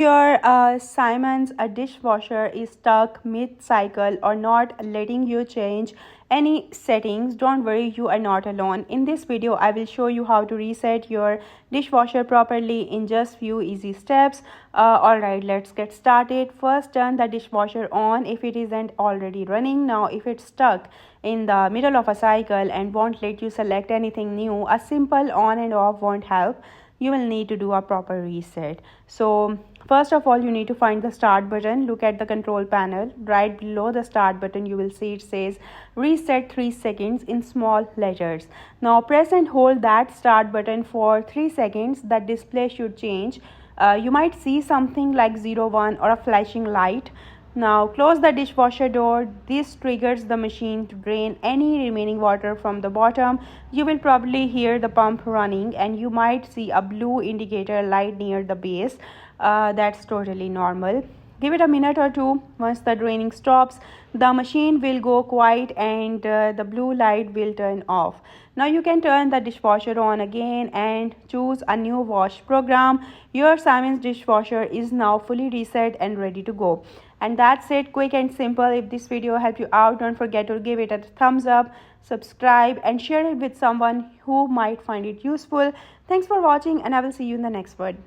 Your Siemens dishwasher is stuck mid-cycle or not letting you change any settings, don't worry, you are not alone. In this video, I will show you how to reset your dishwasher properly in just few easy steps. Alright, let's get started. First, turn the dishwasher on if it isn't already running. Now, if it's stuck in the middle of a cycle and won't let you select anything new, a simple on and off won't help. You will need to do a proper reset. So first of all, you need to find the start button. Look at the control panel. Right below the start button, you will see it says reset 3 seconds in small letters. Now press and hold that start button for 3 seconds. The display should change. You might see something like 01 or a flashing light. Now close the dishwasher door. This triggers the machine to drain any remaining water from the bottom. You will probably hear the pump running and you might see a blue indicator light near the base. That's totally normal. Give it a minute or two. Once the draining stops, the machine will go quiet and the blue light will turn off. Now you can turn the dishwasher on again and choose a new wash program. Your Siemens dishwasher is now fully reset and ready to go. And that's it, quick and simple. If this video helped you out, don't forget to give it a thumbs up, subscribe and share it with someone who might find it useful. Thanks for watching and I will see you in the next one.